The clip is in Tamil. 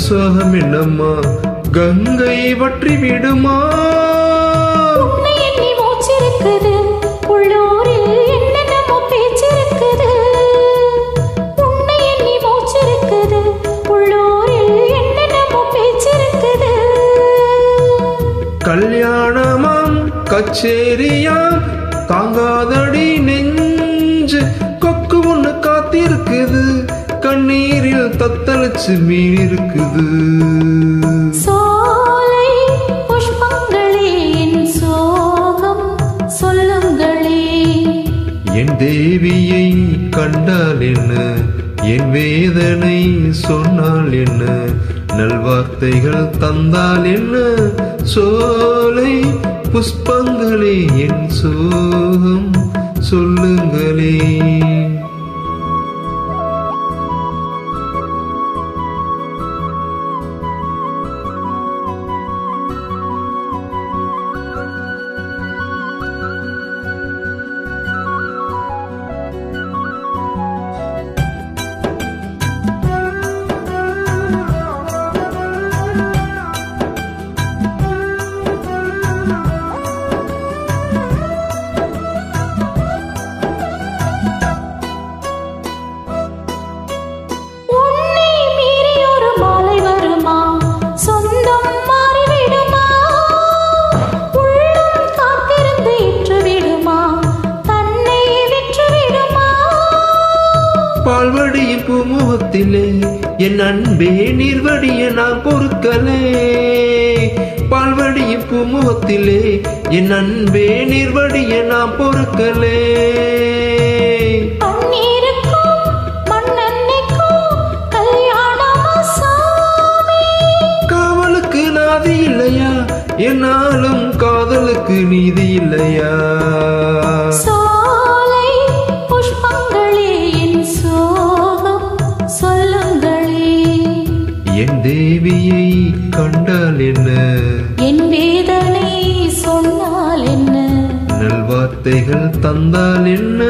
சோகம் என்னம்மா கங்கை வற்றி விடுமா? உன்னை எண்ணி மூச்சிருக்குது உள்ளூரில் என்னென்னமோ பேச்சிருக்குது. உன்னை எண்ணி மூச்சிருக்குது உள்ளூரில் என்னென்னமோ பேச்சிருக்குது. கல்யாணமாம் கச்சேரியாம் தாங்காதடி நெஞ்சு கொக்கு ஒண்ணு காத்திருக்குது. கண்ணீரில் தத்தளிச்சு மீன் இருக்குது. சோலை புஷ்பங்களே என் சோகம் சொல்லுங்களே. என் தேவியை கண்டால் என்ன, என் வேதனை சொன்னால் என்ன, நல்வார்த்தைகள் தந்தால் என்ன. சோலை புஷ்பங்களே என் சோகம் சொல்லுங்களே. பால்வடியின் பூமுகத்திலே என் அன்பே நீர்வடிய நான் பொறுக்கலே. பால்வடியின் பூமுகத்திலே என் அன்பே நீர்வடிய நான் பொறுக்கலே. காவலுக்கு நாதி இல்லையா, என்னாலும் காதலுக்கு நீதி இல்லையா? என் தேவியை கண்டால் என்ன, என் வேதனை சொன்னால் என்ன, நல்வார்த்தைகள் தந்தால் என்ன.